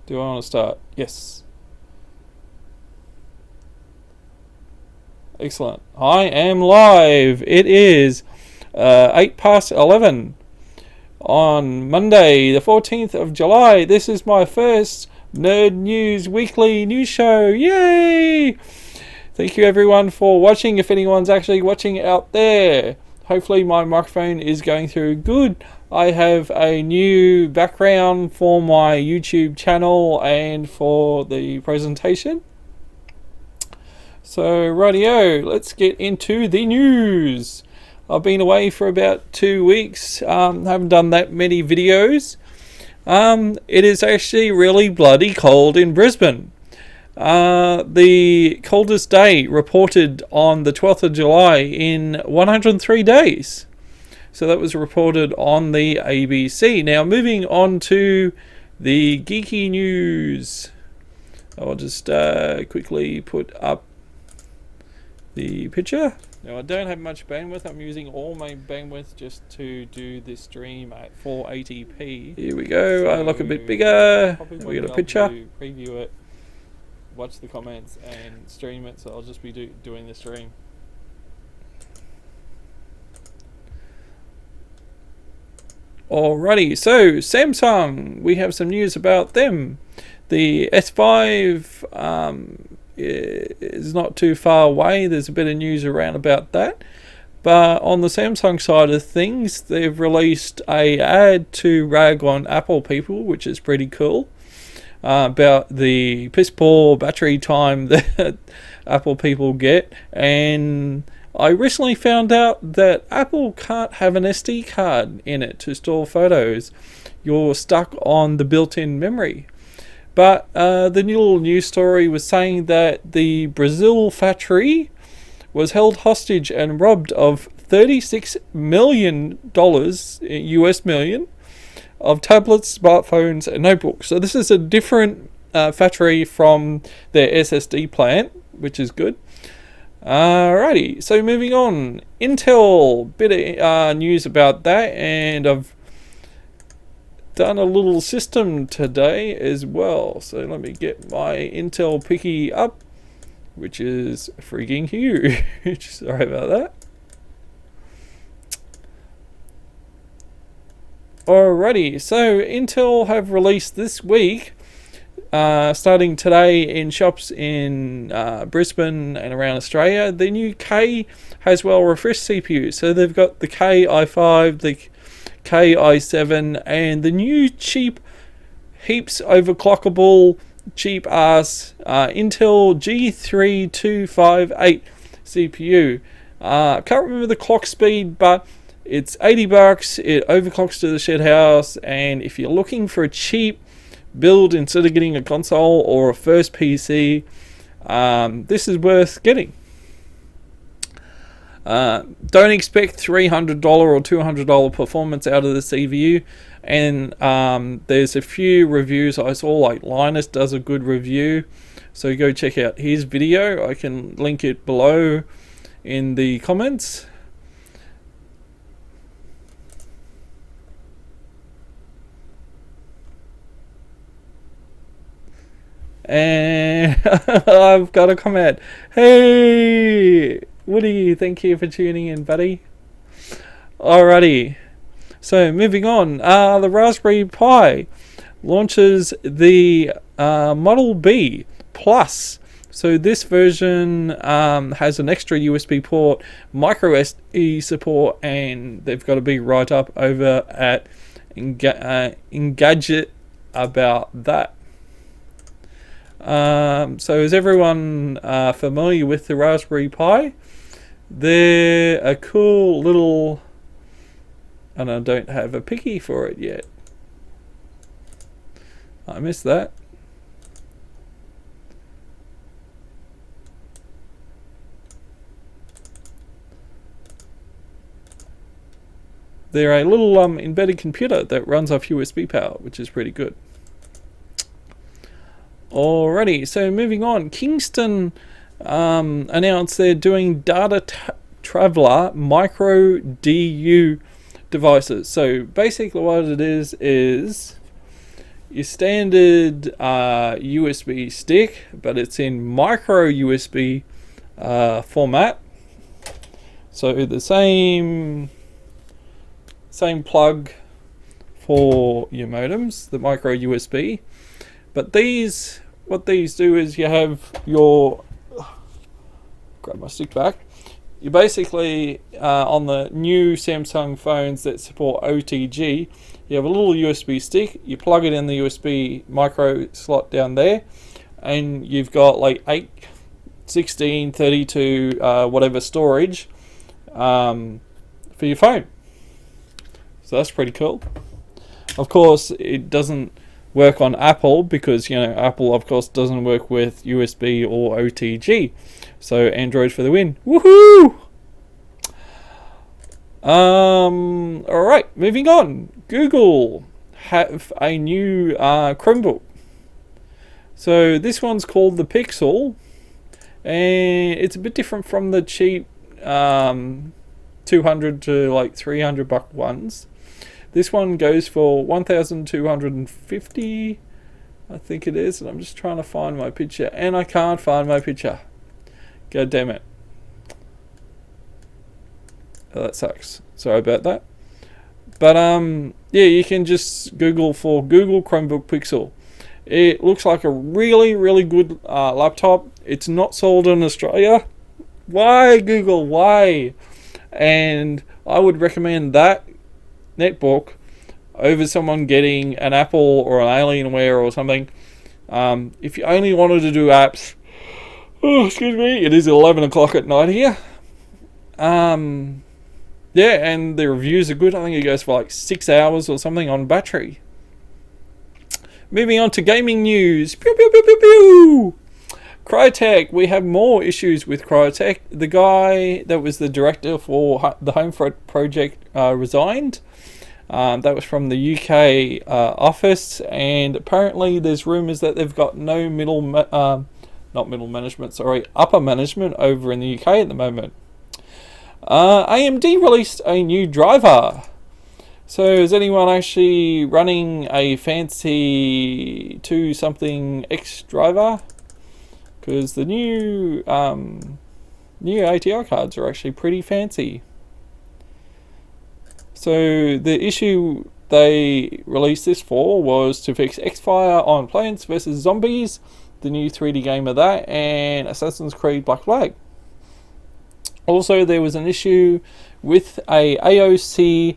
Do I want to start? Yes. Excellent. I am live. It is 8 past 11 on Monday, the 14th of July. This is my first Nerd News Weekly news show. Yay! Thank you everyone for watching, if anyone's actually watching out there. Hopefully my microphone is going through good. I have a new background for my YouTube channel and for the presentation. So rightio, let's get into the news. I've been away for about 2 weeks, haven't done that many videos. It is actually really bloody cold in Brisbane. The coldest day reported on the 12th of July in 103 days. So that was reported on the ABC. Now moving on to the geeky news. I'll just quickly put up the picture. Now I don't have much bandwidth. I'm using all my bandwidth just to do this stream at 480p. Here we go. So I look a bit bigger. We got a picture. Preview it, watch the comments, and stream it. So I'll just be doing the stream. Alrighty, so Samsung, we have some news about them. The S5 is not too far away. There's a bit of news around about that. But on the Samsung side of things, they've released a ad to rag on Apple people, which is pretty cool, about the piss poor battery time that Apple people get. And I recently found out that Apple can't have an SD card in it to store photos. You're stuck on the built-in memory. But the little news story was saying that the Brazil factory was held hostage and robbed of $36 million, US million, of tablets, smartphones and notebooks. So this is a different factory from their SSD plant, which is good. Alrighty, so moving on. Intel, bit of news about that, and I've done a little system today as well. So let me get my Intel Picky up, which is freaking huge. Sorry about that. Alrighty, so Intel have released this week, starting today in shops in Brisbane and around Australia, the new K Haswell refreshed CPU. So they've got the K i5, the K i7, and the new cheap, heaps overclockable, cheap ass Intel G3258 CPU. Can't remember the clock speed, but it's $80. It overclocks to the shed house, and if you're looking for a cheap build instead of getting a console or a first PC, this is worth getting. Don't expect $300 or $200 performance out of the CPU, and there's a few reviews I saw, like Linus does a good review, so go check out his video. I can link it below in the comments. And I've got a comment. Hey Woody, thank you for tuning in, buddy. Alrighty, so moving on. The Raspberry Pi launches the Model B Plus. So this version has an extra USB port, micro SD support, and they've got a big write-up over at Engadget about that. So is everyone familiar with the Raspberry Pi? They're a cool little, and I don't have a picky for it yet. I missed that. They're a little embedded computer that runs off USB power, which is pretty good. Alrighty, so moving on. Kingston announced they're doing data traveler micro DU devices. So basically what it is your standard USB stick, but it's in micro USB format. So the same plug for your modems, the micro USB. But what these do is you have your, grab my stick back. You basically, on the new Samsung phones that support OTG, you have a little USB stick, you plug it in the USB micro slot down there, and you've got like 8, 16, 32, whatever storage for your phone. So that's pretty cool. Of course, it doesn't work on Apple because, Apple, of course, doesn't work with USB or OTG. So Android for the win. Woohoo! Alright, moving on. Google have a new Chromebook. So this one's called the Pixel, and it's a bit different from the cheap $200 to like $300 ones. This one goes for $1,250, I think it is, and I'm just trying to find my picture, and I can't find my picture. God damn it. Oh, that sucks. Sorry about that. But yeah, you can just Google for Google Chromebook Pixel. It looks like a really, really good laptop. It's not sold in Australia. Why, Google? Why? And I would recommend that netbook over someone getting an Apple or an Alienware or something. If you only wanted to do apps, excuse me, it is 11 o'clock at night here. Yeah, and the reviews are good. I think it goes for like 6 hours or something on battery. Moving on to gaming news. Pew, pew, pew, pew, pew. Crytek, we have more issues with Crytek. The guy that was the director for the Homefront project resigned. That was from the UK office, and apparently there's rumours that they've got no upper management over in the UK at the moment. AMD released a new driver. So is anyone actually running a fancy 2-something X driver? Because the new ATI cards are actually pretty fancy. So the issue they released this for was to fix X-Fire on Plants vs. Zombies, the new 3D game of that, and Assassin's Creed Black Flag. Also, there was an issue with a AOC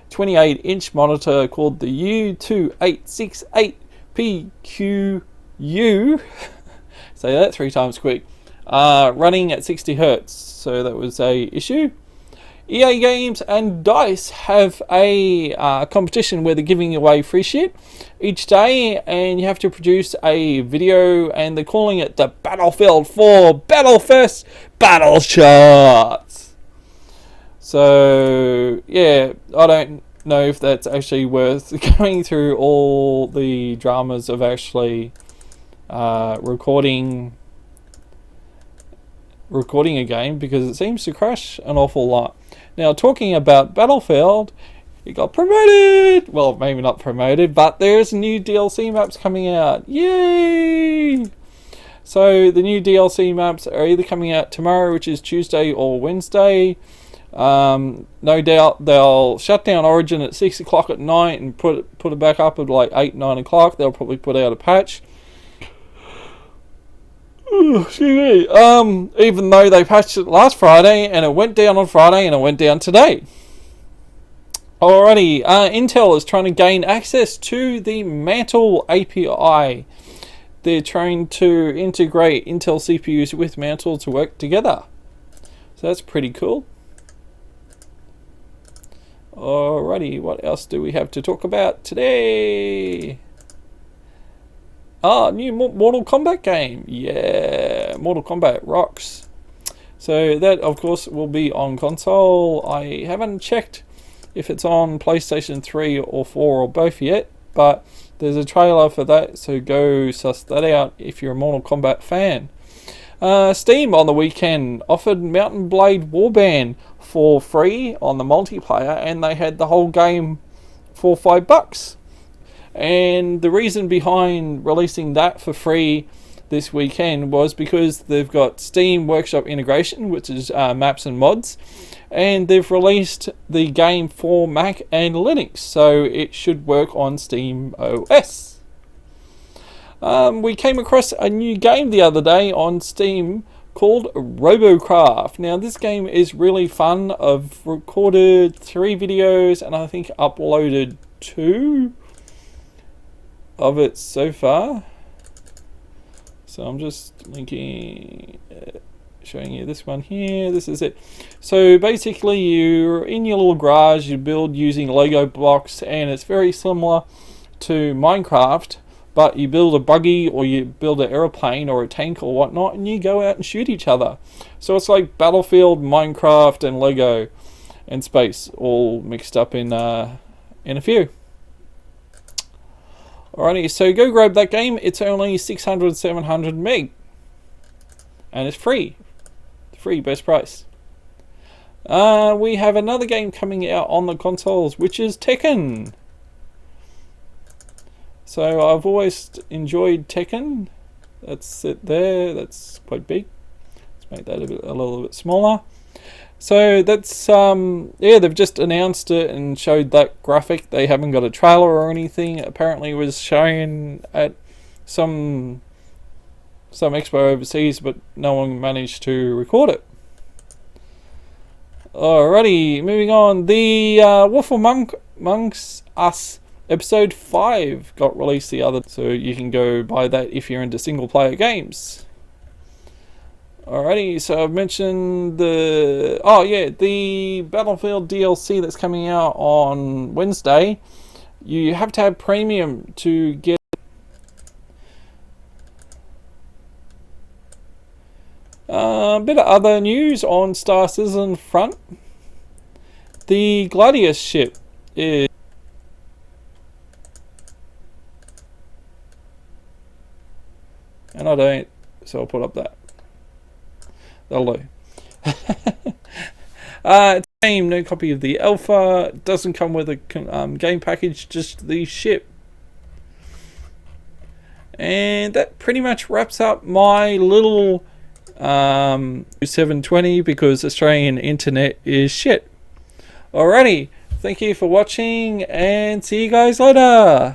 28-inch monitor called the U2868PQU. Say that 3 times quick. Running at 60 Hz. So that was a issue. EA Games and DICE have a competition where they're giving away free shit each day, and you have to produce a video, and they're calling it the Battlefield 4 Battlefest Battle Shots. So yeah, I don't know if that's actually worth going through all the dramas of actually recording a game, because it seems to crash an awful lot. Now, talking about Battlefield, it got promoted! Well, maybe not promoted, but there's new DLC maps coming out. Yay! So, the new DLC maps are either coming out tomorrow, which is Tuesday, or Wednesday. No doubt they'll shut down Origin at 6 o'clock at night and put it back up at like 8, 9 o'clock. They'll probably put out a patch. Excuse me. Even though they patched it last Friday, and it went down on Friday, and it went down today. Alrighty, Intel is trying to gain access to the Mantle API. They're trying to integrate Intel CPUs with Mantle to work together. So that's pretty cool. Alrighty, what else do we have to talk about today? New Mortal Kombat game. Yeah, Mortal Kombat rocks. So that, of course, will be on console. I haven't checked if it's on PlayStation 3 or 4 or both yet, but there's a trailer for that, so go suss that out if you're a Mortal Kombat fan. Steam on the weekend offered Mountain Blade Warband for free on the multiplayer, and they had the whole game for $5. And the reason behind releasing that for free this weekend was because they've got Steam Workshop integration, which is maps and mods, and they've released the game for Mac and Linux, so it should work on Steam OS. We came across a new game the other day on Steam called Robocraft. Now this game is really fun. I've recorded 3 videos and I think uploaded 2 of it so far. So I'm just linking, showing you this one here. This is it. So basically you're in your little garage, you build using Lego blocks, and it's very similar to Minecraft, but you build a buggy or you build an aeroplane or a tank or whatnot, and you go out and shoot each other. So it's like Battlefield, Minecraft, and Lego and space all mixed up in a few. Alrighty, so go grab that game. It's only 600-700 meg, and it's free. Free, best price. We have another game coming out on the consoles, which is Tekken. So I've always enjoyed Tekken. That's it there. That's quite big. Let's make that a little bit smaller. So that's yeah, they've just announced it and showed that graphic. They haven't got a trailer or anything. Apparently it was shown at some expo overseas, but no one managed to record it. Alrighty, moving on. The Wolf Amongst Us Episode 5 got released the other, so you can go buy that if you're into single player games. Alrighty, so I've mentioned the Battlefield DLC that's coming out on Wednesday. You have to have premium to get a bit of other news on Star Citizen front. The Gladius ship is and I don't, so I'll put up that. That'll do. It's a game, no copy of the alpha. It doesn't come with a game package, just the ship. And that pretty much wraps up my little 720, because Australian internet is shit. Alrighty, thank you for watching and see you guys later.